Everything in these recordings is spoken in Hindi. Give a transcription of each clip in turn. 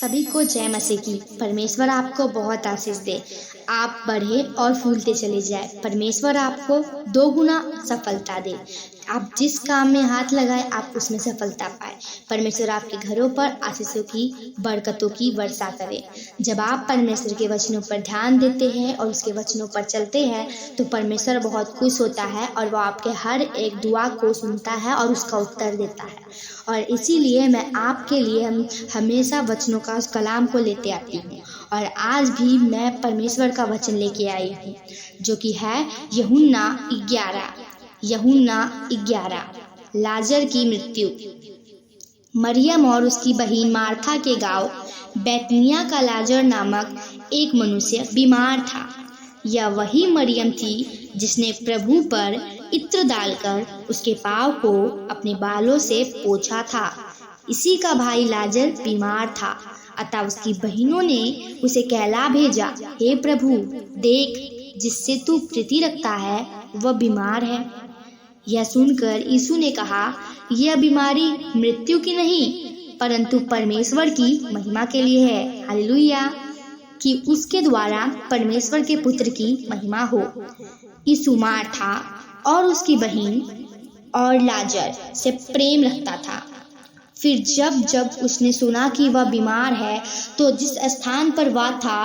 सभी को जय मसीह की। परमेश्वर आपको बहुत आशीष दे, आप बढ़े और फूलते चले जाए। परमेश्वर आपको 2 गुना सफलता दे। आप जिस काम में हाथ लगाए आप उसमें सफलता पाए। परमेश्वर आपके घरों पर आशीषों की, बरकतों की वर्षा करे। जब आप परमेश्वर के वचनों पर ध्यान देते हैं और उसके वचनों पर चलते हैं तो परमेश्वर बहुत खुश होता है और वो आपके हर एक दुआ को सुनता है और उसका उत्तर देता है। और इसीलिए मैं आपके लिए हमेशा वचनों का उस कलाम को लेते आती हूँ। और आज भी मैं परमेश्वर का वचन लेके आई हूँ जो कि है यूहन्ना 11 लाजर की मृत्यु। मरियम और उसकी बहन मार्था के गांव बैतनिया का लाजर नामक एक मनुष्य बीमार था। यह वही मरियम थी जिसने प्रभु पर इत्र डालकर उसके पाँव को अपने बालों से पोंछा था। इसी का भाई लाजर बीमार था, अतः उसकी बहनों ने उसे कहला भेजा, हे प्रभु, देख, जिससे तू प्रीति रखता है वह बीमार है। यह सुनकर यीशु ने कहा, यह बीमारी मृत्यु की नहीं परंतु परमेश्वर की महिमा के लिए है। हालेलुया, कि उसके द्वारा परमेश्वर के पुत्र की महिमा हो। यीशु मार्था और उसकी बहन और लाजर से प्रेम रखता था। फिर जब जब उसने सुना कि वह बीमार है तो जिस स्थान पर वह था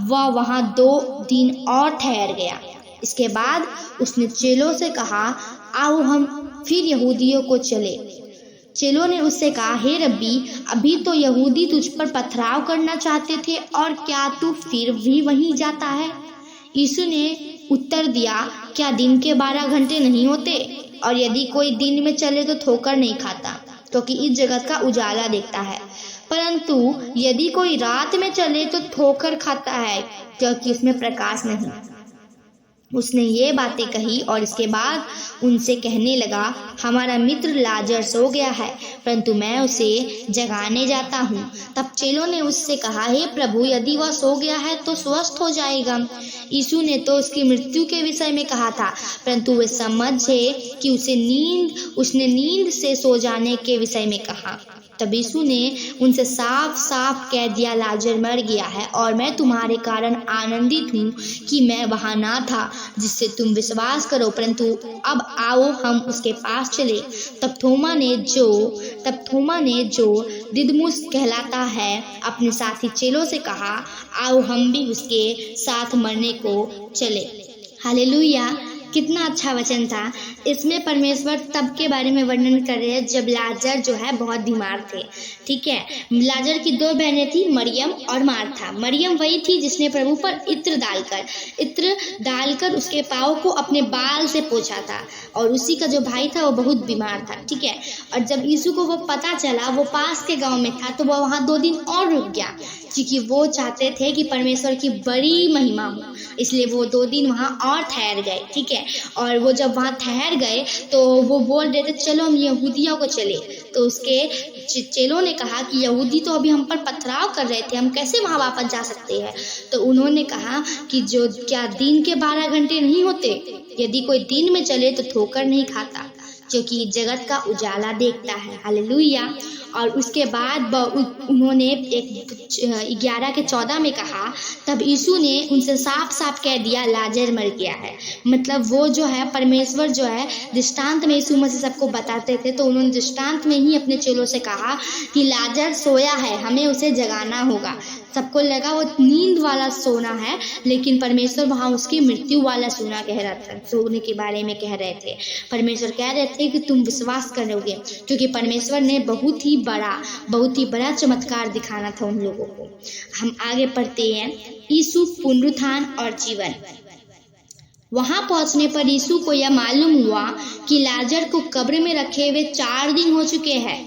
वह वहाँ 2 दिन और ठहर गया। इसके बाद उसने चेलों से कहा, आओ हम फिर यहूदियों को चले। चेलों ने उससे कहा, हे रब्बी, अभी तो यहूदी तुझ पर पथराव करना चाहते थे और क्या तू फिर भी वहीं जाता है? यीशु ने उत्तर दिया, क्या दिन के 12 घंटे नहीं होते? और यदि कोई दिन में चले तो ठोकर नहीं खाता, क्योंकि इस जगत का उजाला देखता है, परंतु यदि कोई रात में चले तो ठोकर खाता है, क्योंकि उसमें प्रकाश नहीं। उसने ये बातें कही और इसके बाद उनसे कहने लगा, हमारा मित्र लाजर सो गया है, परंतु मैं उसे जगाने जाता हूँ। तब चेलों ने उससे कहा, हे प्रभु, यदि वह सो गया है तो स्वस्थ हो जाएगा। यीशु ने तो उसकी मृत्यु के विषय में कहा था, परंतु वे समझे कि उसने नींद से सो जाने के विषय में कहा। तब यीशु ने उनसे साफ साफ कह दिया, लाजर मर गया है और मैं तुम्हारे कारण आनंदित हूँ कि मैं वहाँ ना था, जिससे तुम विश्वास करो, परंतु अब आओ हम उसके पास चले। तब थोमा ने जो दिदमुस कहलाता है अपने साथी चेलों से कहा, आओ हम भी उसके साथ मरने को चले। हालेलुया, कितना अच्छा वचन था। इसमें परमेश्वर तब के बारे में वर्णन कर रहे हैं जब लाजर जो है बहुत बीमार थे। ठीक है, लाजर की 2 बहनें थी, मरियम और मार्था। मरियम वही थी जिसने प्रभु पर इत्र डालकर उसके पाँव को अपने बाल से पोंछा था, और उसी का जो भाई था वो बहुत बीमार था। ठीक है, और जब यीशु को वो पता चला, वो पास के गाँव में था, तो वह वहाँ 2 दिन और रुक गया, क्योंकि वो चाहते थे कि परमेश्वर की बड़ी महिमा हो, इसलिए वो 2 दिन वहाँ और ठहर गए। ठीक है, और वो जब वहाँ ठहर गए तो वो बोल रहे थे, चलो हम यहूदियों को चले। तो उसके चेलों ने कहा कि यहूदी तो अभी हम पर पथराव कर रहे थे, हम कैसे वहाँ वापस जा सकते हैं? तो उन्होंने कहा कि क्या दिन के 12 घंटे नहीं होते? यदि कोई दिन में चले तो ठोकर नहीं खाता, क्योंकि जगत का उजाला देखता है। हालेलुया। और उसके बाद उन्होंने 11:14 में कहा, तब यीशु ने उनसे साफ साफ कह दिया, लाजर मर गया है। मतलब वो जो है, परमेश्वर जो है दृष्टांत में यीशु मसीह सबको बताते थे, तो उन्होंने दृष्टांत में ही अपने चेलों से कहा कि लाजर सोया है, हमें उसे जगाना होगा। सबको लगा वो नींद वाला सोना है, लेकिन परमेश्वर वहाँ उसकी मृत्यु वाला सोना कह रहा था, सोने के बारे में कह रहे थे। परमेश्वर कह रहे थे कि तुम विश्वास करोगे, क्योंकि परमेश्वर ने बहुत ही बड़ा चमत्कार दिखाना था उन लोगों को। हम आगे पढ़ते हैं। यीशु पुनरुत्थान और जीवन। वहां पहुंचने पर यीशु को यह मालूम हुआ कि लाजर को कब्र में रखे हुए 4 दिन हो चुके हैं।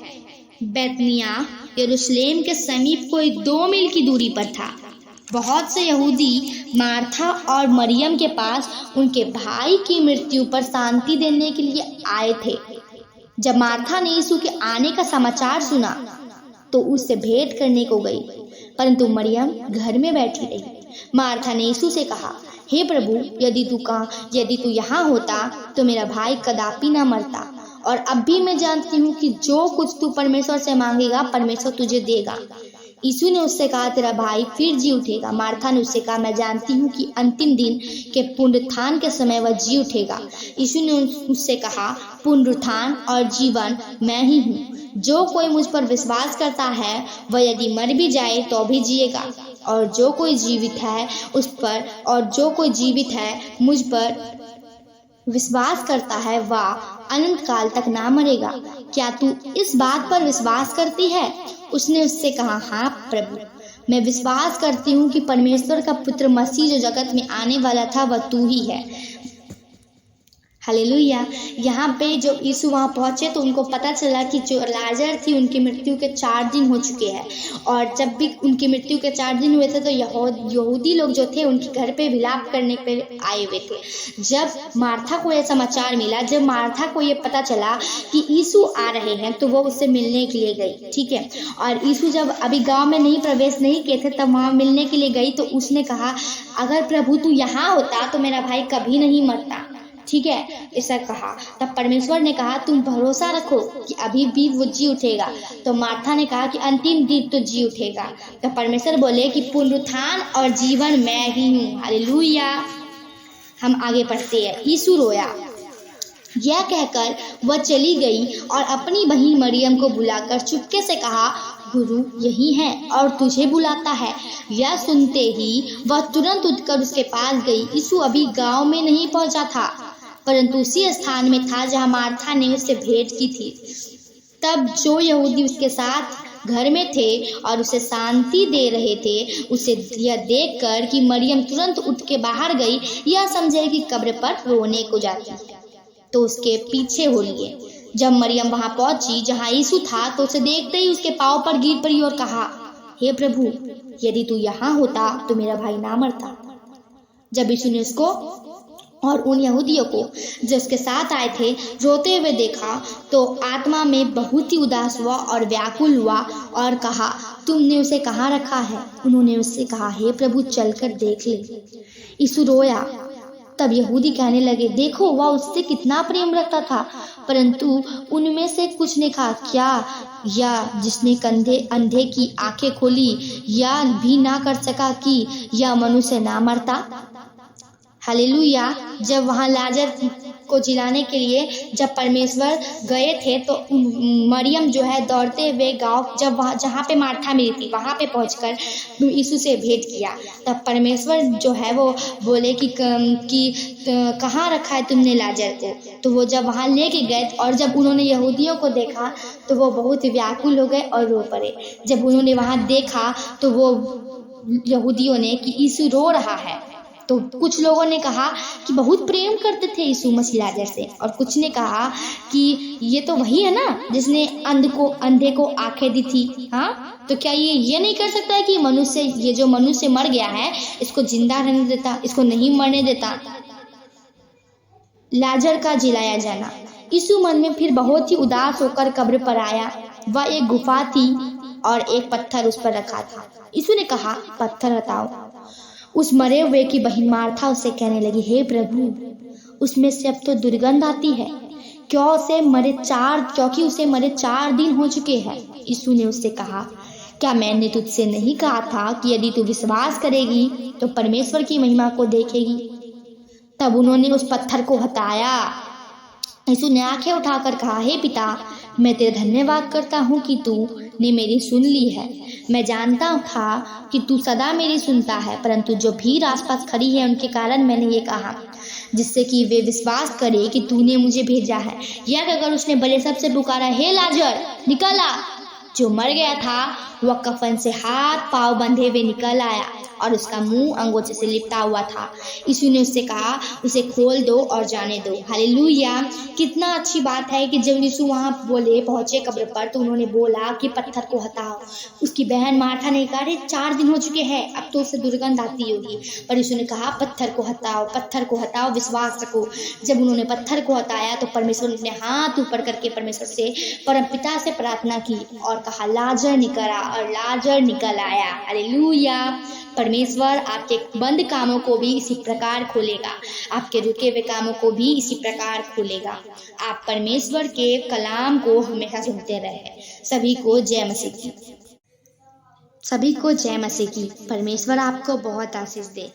बैतनिया यरूशलेम के समीप कोई 2 मील की दूरी पर था। बहुत से यहूदी मार्था और मरियम के पास उनके भाई की मृत्यु पर शांति देने के लिए आए थे। जब मार्था ने यीशु के आने का समाचार सुना तो उससे भेंट करने को गई, परंतु मरियम घर में बैठी रही। मार्था ने यीशु से कहा, हे प्रभु, यदि तू यहाँ होता तो मेरा भाई कदापि ना मरता। और अब भी मैं जानती हूँ कि जो कुछ तू परमेश्वर से मांगेगा परमेश्वर तुझे देगा। यीशु ने उससे कहा, तेरा भाई फिर जी उठेगा। मार्था ने उससे कहा, मैं जानती हूँ कि अंतिम दिन के पुनरुत्थान के समय वह जी उठेगा। यीशु ने उससे कहा, पुनरुत्थान और जीवन मैं ही हूँ। जो कोई मुझ पर विश्वास करता है वह यदि मर भी जाए तो भी जिएगा, और जो कोई जीवित है मुझ पर विश्वास करता है वह अनंत काल तक ना मरेगा। क्या तू इस बात पर विश्वास करती है? उसने उससे कहा, हाँ प्रभु, मैं विश्वास करती हूँ कि परमेश्वर का पुत्र मसीह जो जगत में आने वाला था वह तू ही है। हालेलुया। यहाँ पे जब यीशु वहाँ पहुँचे तो उनको पता चला कि जो लाजर थी उनकी मृत्यु के 4 दिन हो चुके हैं, और जब भी उनकी मृत्यु के 4 दिन हुए थे तो यहूदी लोग जो थे उनके घर पे विलाप करने के लिए आए हुए थे। जब मार्था को यह समाचार मिला, जब मार्था को ये पता चला कि यीशु आ रहे हैं तो वो उससे मिलने के लिए गई, ठीक है। और यीशु जब अभी गाँव में नहीं प्रवेश नहीं किए थे तब वहाँ मिलने के लिए गई तो उसने कहा, अगर प्रभु तू यहाँ होता तो मेरा भाई कभी नहीं मरता, ठीक है, ऐसा कहा। तब परमेश्वर ने कहा, तुम भरोसा रखो कि अभी भी वो जी उठेगा। तो मार्था ने कहा कि अंतिम दिन तो जी उठेगा। तो परमेश्वर बोले कि पुनरुत्थान और जीवन मैं ही हूँ। हालेलुया। हम आगे पढ़ते हैं। यीशु रोया। यह कहकर वह चली गई और अपनी बहन मरियम को बुलाकर चुपके से कहा, गुरु यही है और तुझे बुलाता है। यह सुनते ही वह तुरंत उठकर उसके पास गई। यीशु अभी गांव में नहीं पहुंचा था, परंतु उसी स्थान में था जहां मार्था ने उससे भेंट की थी। तब जो यहूदी उसके साथ घर में थे और उसे शांति दे रहे थे, उसे यह देखकर कि मरियम तुरंत उठ के बाहर गई, यह समझे कि कब्र पर रोने को जाती है, तो उसके पीछे हो लिए। जब मरियम वहां पहुंची जहां यीशु था तो उसे देखते ही उसके पांव पर गिर पड़ी और कहा, हे प्रभु, यदि तू यहाँ होता तो मेरा भाई ना मरता। जब यीशु ने उसको और उन यहूदियों को जो उसके साथ आए थे रोते हुए देखा तो आत्मा में बहुत ही उदास हुआ और व्याकुल हुआ और कहा, तुमने उसे कहाँ रखा है? उन्होंने उससे कहा, हे प्रभु, चलकर देख ले। यीशु रोया। तब यहूदी कहने लगे, देखो वह उससे कितना प्रेम रखता था। परंतु उनमें से कुछ ने कहा, क्या या जिसने अंधे की आंखें खोली या भी ना कर सका कि यह मनुष्य ना मरता? हालेलुया। जब वहाँ लाजर को जिलाने के लिए जब परमेश्वर गए थे तो मरियम जो है दौड़ते हुए गांव जब वहाँ जहाँ पे मार्था मिली थी वहाँ पे पहुंचकर यीशु से भेंट किया। तब परमेश्वर जो है वो बोले कि कहाँ रखा है तुमने लाजर को? तो वो जब वहाँ लेके गए और जब उन्होंने यहूदियों को देखा तो वो बहुत व्याकुल हो गए और रो पड़े। जब उन्होंने वहाँ देखा तो वो यहूदियों ने कि यीशु रो रहा है, तो कुछ लोगों ने कहा कि बहुत प्रेम करते थे यीशु मसीह लाजर से, और कुछ ने कहा कि ये तो वही है ना जिसने अंधे को आंखें दी थी। हाँ, तो क्या ये नहीं कर सकता है कि ये जो मनुष्य मर गया है इसको जिंदा रहने देता, इसको नहीं मरने देता? लाजर का जिलाया जाना। यीशु मन में फिर बहुत ही उदास होकर कब्र पर आया। वह एक गुफा थी और एक पत्थर उस पर रखा था। यीशु ने कहा, पत्थर हटाओ। उस मरे हुए की बहन मार्था उससे कहने लगी, हे प्रभु, उसमें से अब तो दुर्गंध आती है, क्योंकि उसे मरे 4 दिन हो चुके हैं। यीशु ने उससे कहा, क्या मैंने तुझसे नहीं कहा था कि यदि तू विश्वास करेगी तो परमेश्वर की महिमा को देखेगी? तब उन्होंने उस पत्थर को हटाया। यीशु ने आंखें उठाकर कहा, हे पिता, मैं तेरा धन्यवाद करता हूँ कि तूने मेरी सुन ली है। मैं जानता था कि तू सदा मेरी सुनता है, परंतु जो भीड़ आसपास खड़ी है उनके कारण मैंने ये कहा, जिससे कि वे विश्वास करें कि तूने मुझे भेजा है। यह कहकर उसने बड़े शब्द से पुकारा, हे लाजर, निकल आ। जो मर गया था वह कफन से हाथ पांव बंधे हुए निकल आया और उसका मुंह अंगोछे से लिपटा हुआ था। यीशु ने उससे कहा, उसे खोल दो और जाने दो। हालेलुया। कितना अच्छी बात है कि जब यीशु वहाँ पहुंचे कब्र पर तो उन्होंने बोला कि पत्थर को हटाओ। उसकी बहन मार्था ने कहा, 4 दिन हो चुके हैं, अब तो उससे दुर्गंध आती होगी। पर यीशु ने कहा, पत्थर को हटाओ, विश्वास रखो। जब उन्होंने पत्थर को हटाया तो परमेश्वर ने अपने हाथ ऊपर करके परमेश्वर से परमपिता से प्रार्थना की और कहा, लाजर निकल आ, और लाजर निकल आया। हालेलुया। परमेश्वर आपके बंद कामों को भी इसी प्रकार खोलेगा, आपके रुके हुए कामों को भी इसी प्रकार खोलेगा। आप परमेश्वर के कलाम को हमेशा सुनते रहे। सभी को जय मसीह की। सभी को जय मसीह की। परमेश्वर आपको बहुत आशीष दे।